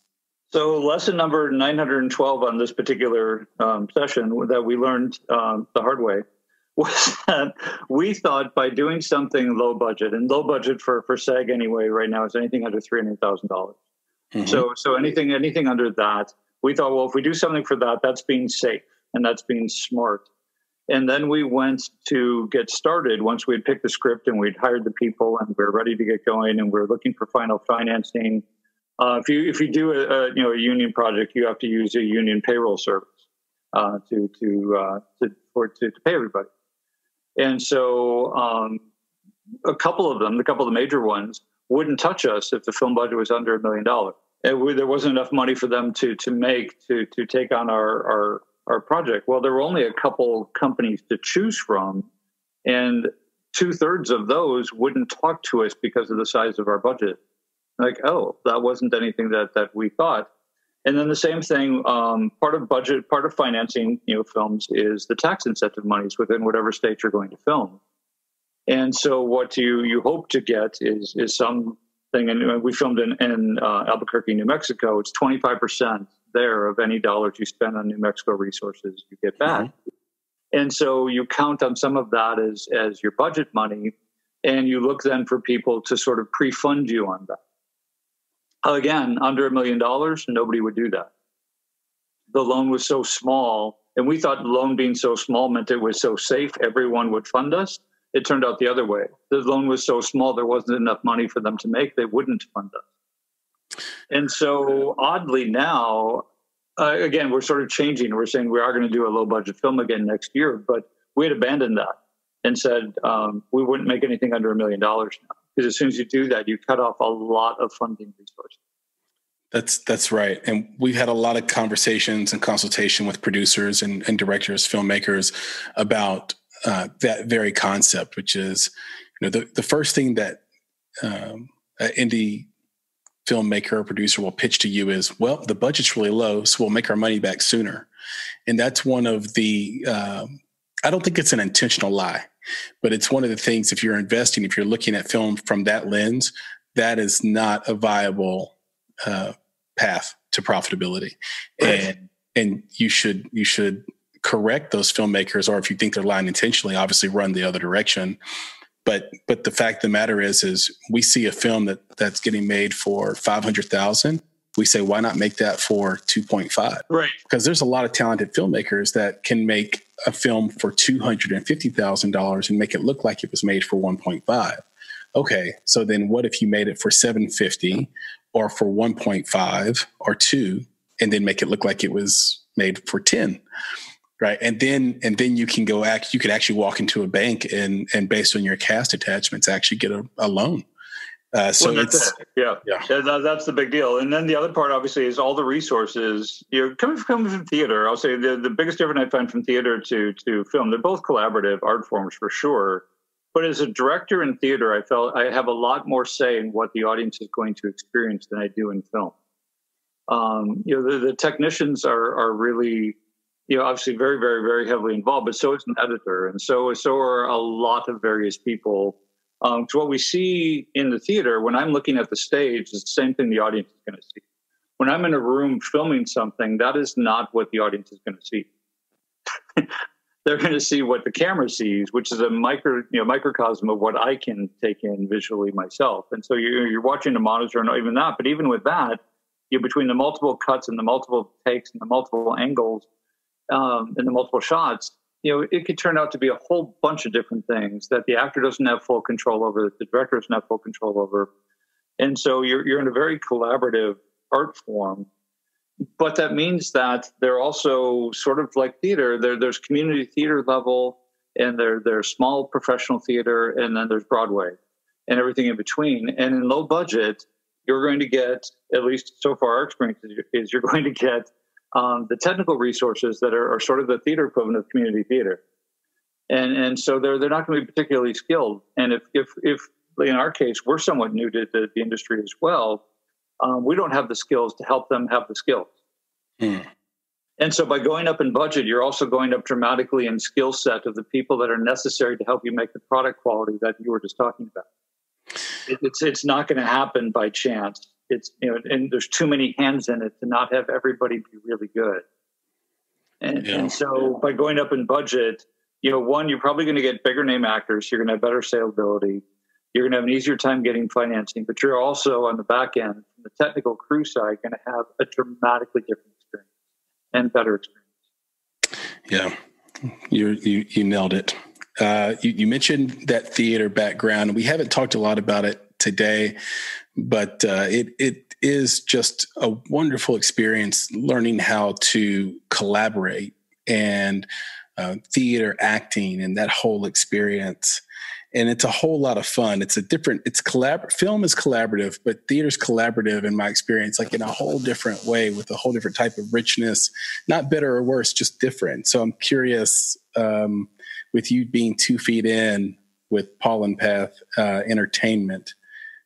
So lesson number 912 on this particular session that we learned the hard way was that we thought by doing something low budget, and low budget for SAG anyway right now is anything under $300,000. Mm-hmm. So anything under that, we thought, well, if we do something for that, that's being safe and that's being smart. And then we went to get started once we'd picked the script and we'd hired the people and we were ready to get going and we're looking for final financing. If you do a union project, you have to use a union payroll service to pay everybody. And so a couple of the major ones wouldn't touch us if the film budget was under $1 million. There wasn't enough money for them to take on our project. Well, there were only a couple companies to choose from, and 2/3 of those wouldn't talk to us because of the size of our budget. Like, oh, that wasn't anything that we thought. And then the same thing, part of budget, part of financing, films is the tax incentive monies within whatever state you're going to film. And so what you hope to get is something, and we filmed in Albuquerque, New Mexico. It's 25% there of any dollars you spend on New Mexico resources you get back. Mm-hmm. And so you count on some of that as your budget money, and you look then for people to sort of pre-fund you on that. Again, under $1 million, nobody would do that. The loan was so small, and we thought the loan being so small meant it was so safe, everyone would fund us. It turned out the other way. The loan was so small, there wasn't enough money for them to make. They wouldn't fund us. And so oddly now, again, we're sort of changing. We're saying we are going to do a low-budget film again next year, but we had abandoned that and said we wouldn't make anything under $1 million now. Because as soon as you do that, you cut off a lot of funding resources. That's right. And we've had a lot of conversations and consultation with producers and directors, filmmakers about that very concept, which is, the first thing that an indie filmmaker or producer will pitch to you is, well, the budget's really low, so we'll make our money back sooner. And that's one of the, I don't think it's an intentional lie, but it's one of the things, if you're investing, if you're looking at film from that lens, that is not a viable path to profitability. Right. And you should correct those filmmakers, or if you think they're lying intentionally, obviously run the other direction. But the fact of the matter is we see a film that's getting made for $500,000. We say, why not make that for 2.5? Right. Because there's a lot of talented filmmakers that can make a film for $250,000 and make it look like it was made for 1.5. Okay, so then what if you made it for $750 or for 1.5 or 2, and then make it look like it was made for 10? Right. And then you can you could actually walk into a bank and based on your cast attachments, actually get a loan. So that's it. Yeah. That's the big deal. And then the other part, obviously, is all the resources. Coming from theater, I'll say the biggest difference I find from theater to film, they're both collaborative art forms for sure. But as a director in theater, I felt I have a lot more say in what the audience is going to experience than I do in film. The technicians are really, obviously very, very, very heavily involved, but so is an editor. And so are a lot of various people. So what we see in the theater, when I'm looking at the stage, is the same thing the audience is going to see. when I'm in a room filming something, that is not what the audience is going to see. They're going to see what the camera sees, which is a microcosm of what I can take in visually myself. And so you're watching the monitor, and not even that, but even with that, between the multiple cuts and the multiple takes and the multiple angles and the multiple shots, it could turn out to be a whole bunch of different things that the actor doesn't have full control over, that the director doesn't have full control over. And so you're in a very collaborative art form. But that means that they're also sort of like theater. There's community theater level, and there's small professional theater, and then there's Broadway and everything in between. And in low budget, you're going to get, at least so far our experience is, you're going to get the technical resources that are sort of the theater equivalent of community theater. And so they're not going to be particularly skilled. And if in our case, we're somewhat new to the industry as well, we don't have the skills to help them have the skills. Mm. And so by going up in budget, you're also going up dramatically in skill set of the people that are necessary to help you make the product quality that you were just talking about. It's not going to happen by chance. And there's too many hands in it to not have everybody be really good. And so by going up in budget, one, you're probably going to get bigger name actors. You're going to have better salability. You're going to have an easier time getting financing, but you're also on the back end, from the technical crew side, going to have a dramatically different experience and better experience. Yeah, you nailed it. You mentioned that theater background. We haven't talked a lot about it today, but it is just a wonderful experience learning how to collaborate and theater acting and that whole experience. And it's a whole lot of fun. Film is collaborative, but theater's collaborative in my experience, like in a whole different way with a whole different type of richness, not better or worse, just different. So I'm curious, with you being 2 feet in with Pollen Path Entertainment,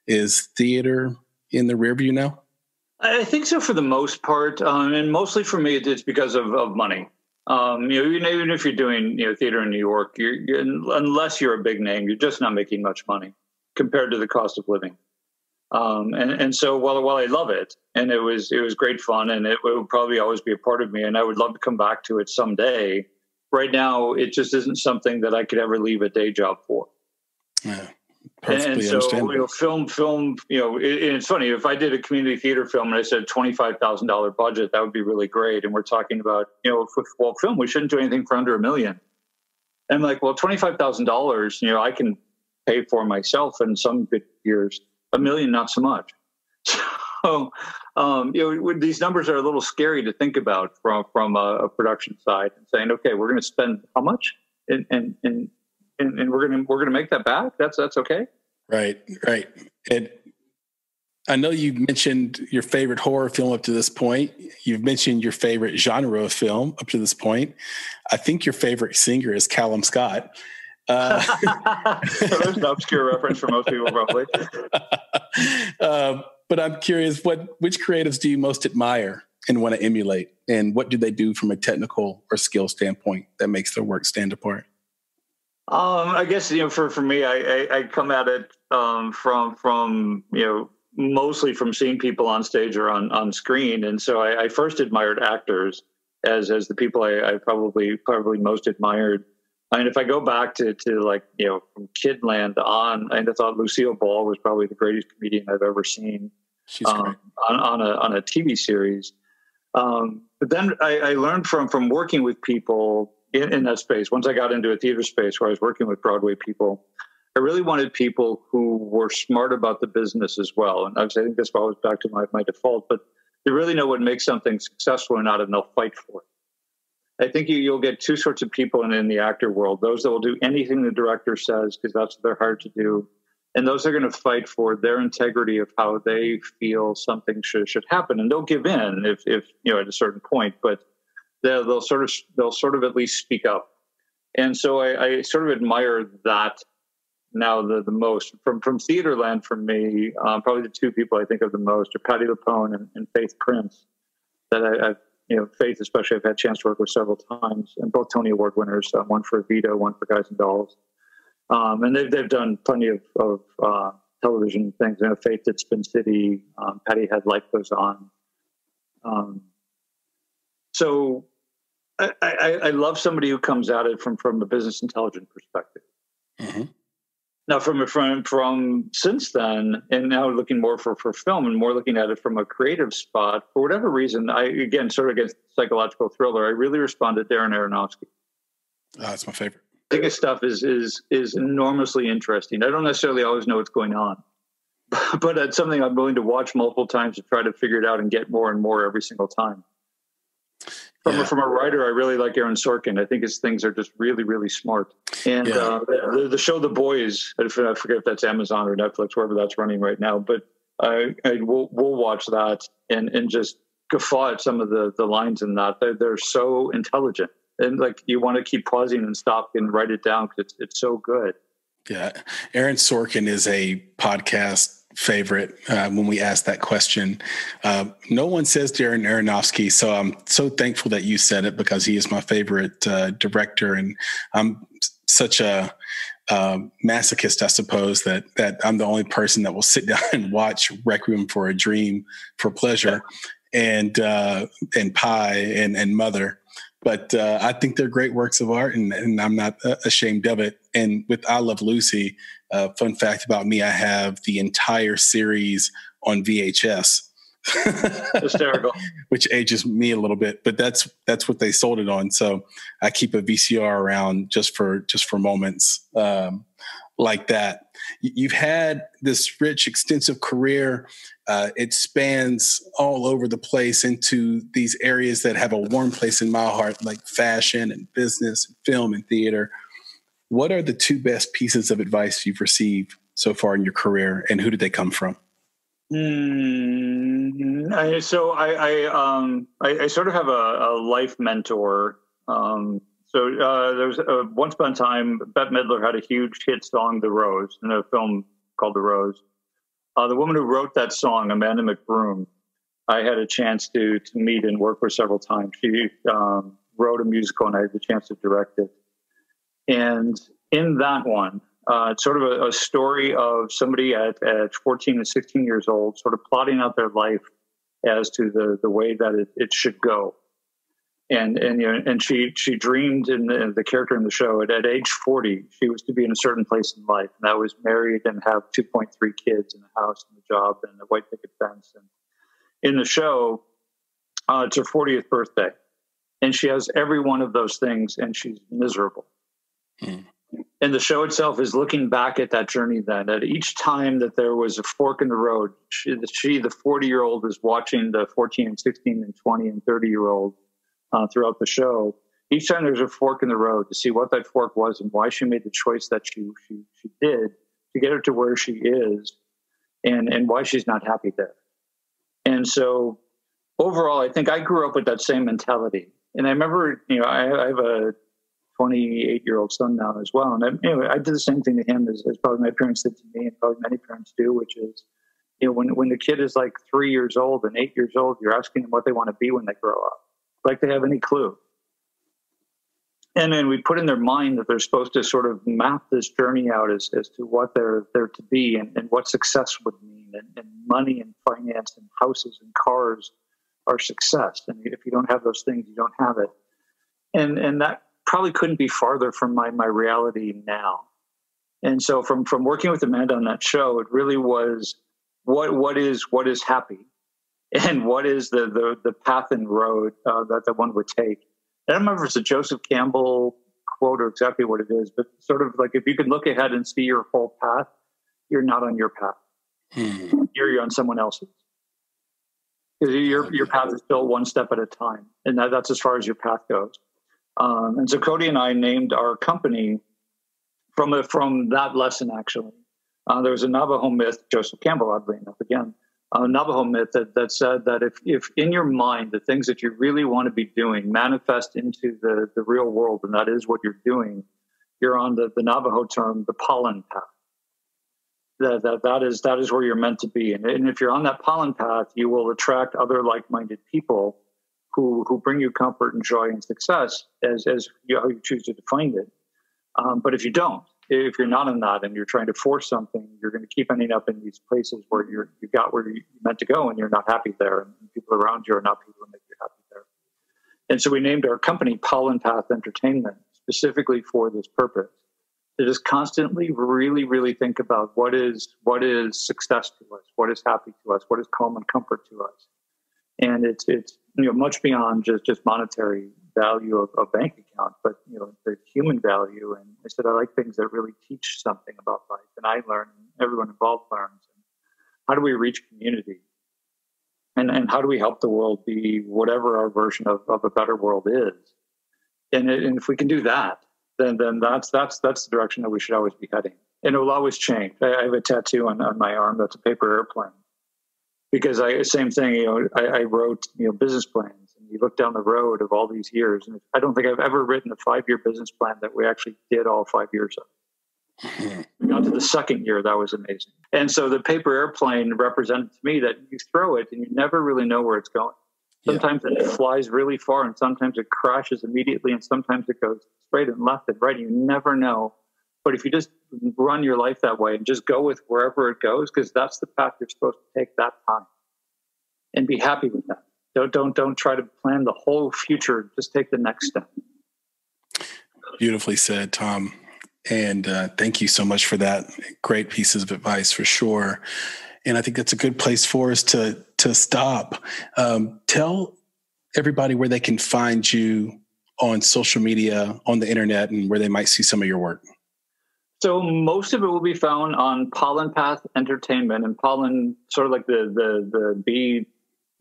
is theater in the rear view now? I think so for the most part. And mostly for me, it's because of money. Even if you're doing theater in New York, unless you're a big name, you're just not making much money compared to the cost of living. And so while I love it, and it was great fun, and it will probably always be a part of me, and I would love to come back to it someday. Right now, it just isn't something that I could ever leave a day job for. Yeah. And so, film, it's funny, if I did a community theater film and I said $25,000 budget, that would be really great. And we're talking about, with film, we shouldn't do anything for under $1 million. And I'm like, well, $25,000, I can pay for myself in some good years. $1 million, not so much. So, these numbers are a little scary to think about from a production side, and saying, okay, we're going to spend how much? And we're gonna make that back. That's okay. Right. And I know you've mentioned your favorite horror film up to this point. You've mentioned your favorite genre of film up to this point. I think your favorite singer is Callum Scott. There's an obscure reference for most people, probably. But I'm curious, which creatives do you most admire and want to emulate, and what do they do from a technical or skill standpoint that makes their work stand apart? I guess, for me, I come at it from mostly from seeing people on stage or on screen. And so I first admired actors as the people I probably most admired. I mean, if I go back to from Kidland on, I thought Lucille Ball was probably the greatest comedian I've ever seen. She's great. on a TV series. But then I learned from working with people in that space. Once I got into a theater space where I was working with Broadway people, I really wanted people who were smart about the business as well. And I think this falls back to my default, but they really know what makes something successful or not, and they'll fight for it. I think you'll get two sorts of people in the actor world: those that will do anything the director says because that's what they're hired to do, and those are going to fight for their integrity of how they feel something should happen, and they'll give in if at a certain point, but they'll sort of at least speak up. And so I sort of admire that now the most from Theaterland. For me, probably the two people I think of the most are Patti LuPone and Faith Prince. That I've Faith especially, I've had a chance to work with several times, and both Tony Award winners, one for Evita, one for Guys and Dolls. And they've done plenty of television things. Faith did Spin City. Patty had Life Goes On. So I love somebody who comes at it from a business intelligence perspective. Mm-hmm. Now, from since then, and now looking more for film and more looking at it from a creative spot, for whatever reason, again, sort of against psychological thriller, I really respond to Darren Aronofsky. That's my favorite. Biggest stuff is enormously interesting. I don't necessarily always know what's going on, but it's something I'm willing to watch multiple times to try to figure it out and get more and more every single time. From a writer, I really like Aaron Sorkin. I think his things are just really, really smart. And the show The Boys, I forget if that's Amazon or Netflix, wherever that's running right now, but we'll watch that and just guffaw at some of the lines in that. They're so intelligent. And like you want to keep pausing and stop and write it down because it's so good. Yeah. Aaron Sorkin is a podcast favorite when we ask that question. No one says Darren Aronofsky, so I'm so thankful that you said it because he is my favorite director, and I'm such a masochist, I suppose, that I'm the only person that will sit down and watch Requiem for a Dream for pleasure, and Pi and Mother. But I think they're great works of art, and I'm not ashamed of it. And with I Love Lucy, fun fact about me, I have the entire series on VHS. Hysterical. Which ages me a little bit, but that's what they sold it on. So I keep a VCR around just for moments like that. You've had this rich, extensive career. It spans all over the place into these areas that have a warm place in my heart, like fashion and business, and film and theater. What are the two best pieces of advice you've received so far in your career, and who did they come from? I sort of have a life mentor. There was once upon a time, Bette Midler had a huge hit song, "The Rose," in a film called "The Rose." The woman who wrote that song, Amanda McBroom, I had a chance to meet and work with several times. She wrote a musical, and I had the chance to direct it. And in that one, it's sort of a story of somebody at 14 and 16 years old, sort of plotting out their life as to the way that it should go. And she dreamed, in the character in the show, at age 40, she was to be in a certain place in life. And that was married and have 2.3 kids and a house and a job and a white picket fence. And in the show, it's her 40th birthday. And she has every one of those things, and she's miserable. Mm. And the show itself is looking back at that journey then. At each time that there was a fork in the road, she the 40-year-old, is watching the 14 and 16 and 20 and 30-year-old throughout the show. Each time there's a fork in the road to see what that fork was and why she made the choice that she did to get her to where she is, and why she's not happy there. And so overall, I think I grew up with that same mentality. And I remember, I have a 28-year-old son now as well. And I did the same thing to him as probably my parents did to me, and probably many parents do, which is, when the kid is like 3 years old and 8 years old, you're asking them what they want to be when they grow up. Like they have any clue. And then we put in their mind that they're supposed to sort of map this journey out as to what they're to be and what success would mean. And money and finance and houses and cars are success. And if you don't have those things, you don't have it. And that probably couldn't be farther from my reality now. And so from working with Amanda on that show, it really was what is happy, and what is the path and road that one would take. I don't remember if it's a Joseph Campbell quote or exactly what it is, but sort of like, if you could look ahead and see your whole path, you're not on your path. You're on someone else's. Because your path is built one step at a time, and that's as far as your path goes. And so Cody and I named our company from that lesson, actually. There was a Navajo myth, Joseph Campbell, oddly enough, again, a Navajo myth that said that if in your mind the things that you really want to be doing manifest into the real world, and that is what you're doing, you're on the Navajo term, the pollen path. That is where you're meant to be. And if you're on that pollen path, you will attract other like-minded people who bring you comfort and joy and success as how you choose to define it. But if you don't, if you're not in that and you're trying to force something, you're going to keep ending up in these places where you got where you meant to go and you're not happy there, and people around you are not people who make you happy there. And so we named our company Pollen Entertainment specifically for this purpose, to just constantly really think about what is success to us, what is happy to us, what is calm and comfort to us. And it's much beyond just monetary value of a bank account, but the human value. And I said I like things that really teach something about life, and I learn, and everyone involved learns. And how do we reach community? And how do we help the world be whatever our version of a better world is? And if we can do that, then that's the direction that we should always be heading. And it will always change. I have a tattoo on my arm that's a paper airplane, because same thing. I wrote business plans, and you look down the road of all these years, and I don't think I've ever written a 5-year business plan that we actually did all 5 years of. We got to the second year, that was amazing. And so the paper airplane represented to me that you throw it and you never really know where it's going. Sometimes it flies really far, and sometimes it crashes immediately, and sometimes it goes straight and left and right. You never know. But if you just run your life that way and just go with wherever it goes, because that's the path you're supposed to take that time, and be happy with that. Don't try to plan the whole future. Just take the next step. Beautifully said, Tom. And thank you so much for that. Great pieces of advice for sure. And I think that's a good place for us to stop. Tell everybody where they can find you on social media, on the internet, and where they might see some of your work. So most of it will be found on Pollen Entertainment, and Pollen, sort of like the bee,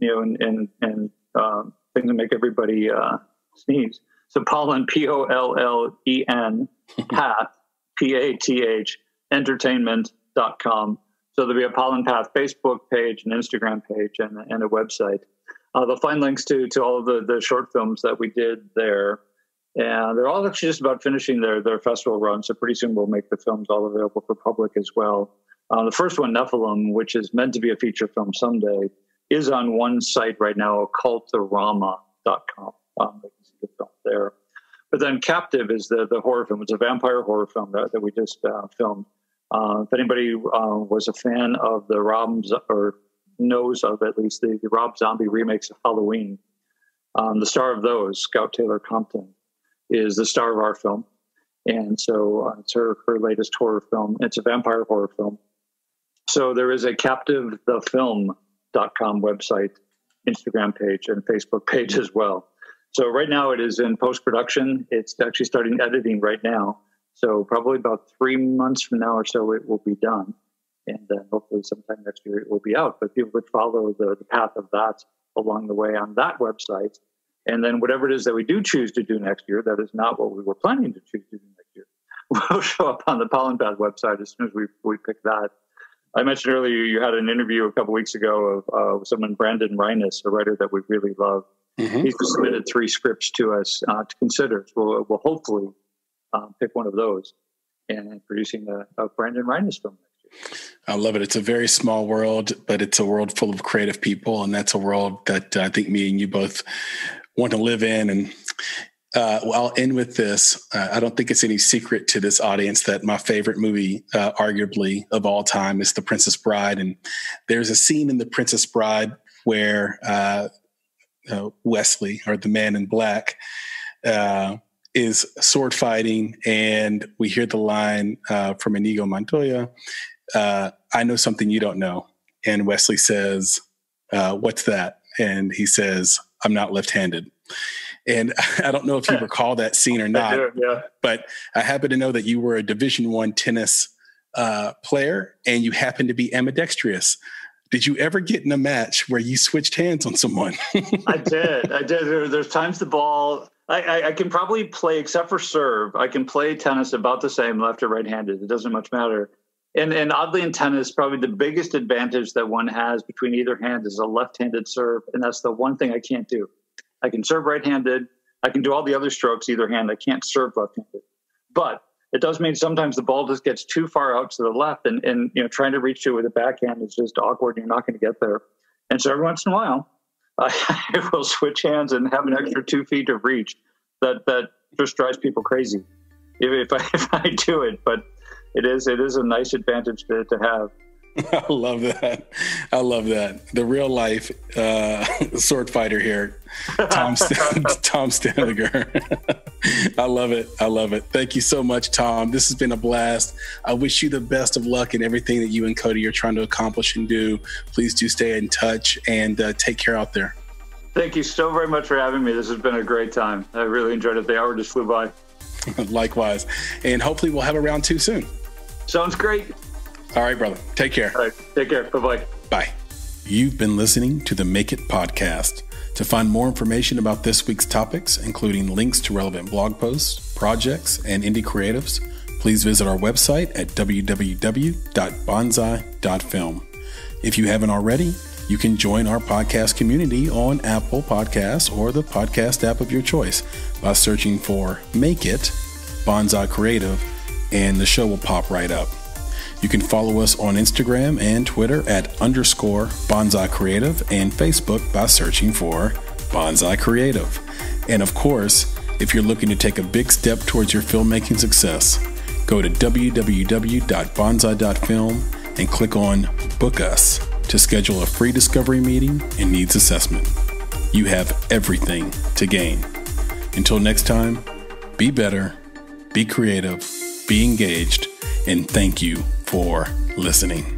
and things that make everybody sneeze. So Pollen, Pollen, Path, PATH, entertainment.com. So there'll be a Pollen Path Facebook page, an Instagram page, and a website. They'll find links to all of the short films that we did there. And they're all actually just about finishing their festival run. So pretty soon we'll make the films all available for public as well. The first one, Nephilim, which is meant to be a feature film someday, is on one site right now, occultorama.com. You can see the film there. But then Captive is the horror film. It's a vampire horror film that we just filmed. If anybody was a fan of the or knows of at least the Rob Zombie remakes of Halloween, the star of those, Scout Taylor Compton, is the star of our film. And so it's her latest horror film. It's a vampire horror film. So there is a CaptiveTheFilm.com website, Instagram page, and Facebook page as well. So right now it is in post-production. It's actually starting editing right now. So probably about 3 months from now or so, it will be done. And then hopefully sometime next year it will be out. But people would follow the path of that along the way on that website. And then whatever it is that we do choose to do next year, that is not what we were planning to choose to do next year, will show up on the Pollen Path website as soon as we pick that. I mentioned earlier you had an interview a couple weeks ago of someone, Brandon Reines, a writer that we really love. Mm-hmm. He's submitted 3 scripts to us to consider. So we'll hopefully pick one of those and producing a Brandon Reines film next year. I love it. It's a very small world, but it's a world full of creative people. And that's a world that I think me and you both want to live in. And I'll end with this. I don't think it's any secret to this audience that my favorite movie, arguably of all time, is The Princess Bride. And there's a scene in The Princess Bride where Wesley, or the man in black, is sword fighting, and we hear the line from Inigo Montoya, I know something you don't know. And Wesley says, what's that? And he says, I'm not left-handed. And I don't know if you recall that scene or not, but I happen to know that you were a Division I tennis player, and you happen to be ambidextrous. Did you ever get in a match where you switched hands on someone? I did. There's times the ball, I can probably play, except for serve, I can play tennis about the same, left or right-handed. It doesn't much matter. And oddly in tennis, probably the biggest advantage that one has between either hand is a left-handed serve. And that's the one thing I can't do. I can serve right-handed. I can do all the other strokes either hand. I can't serve left-handed. But it does mean sometimes the ball just gets too far out to the left, and trying to reach it with a backhand is just awkward. And you're not going to get there. And so every once in a while, I will switch hands and have an extra 2 feet of reach. That just drives people crazy if I do it. But it is a nice advantage to have. I love that. I love that. The real life sword fighter here, Tom Stajmiger. I love it. I love it. Thank you so much, Tom. This has been a blast. I wish you the best of luck in everything that you and Cody are trying to accomplish and do. Please do stay in touch and take care out there. Thank you so very much for having me. This has been a great time. I really enjoyed it. The hour just flew by. Likewise. And hopefully we'll have a round 2 soon. Sounds great. All right, brother. Take care. All right. Take care. Bye-bye. Bye. You've been listening to the Make It podcast. To find more information about this week's topics, including links to relevant blog posts, projects, and indie creatives, please visit our website at www.bonsai.film. If you haven't already, you can join our podcast community on Apple Podcasts or the podcast app of your choice by searching for Make It Bonsai Creative, and the show will pop right up. You can follow us on Instagram and Twitter at _Bonsai Creative and Facebook by searching for Bonsai Creative. And of course, if you're looking to take a big step towards your filmmaking success, go to www.bonsai.film and click on Book Us to schedule a free discovery meeting and needs assessment. You have everything to gain. Until next time, be better, be creative, be engaged, and thank you for listening.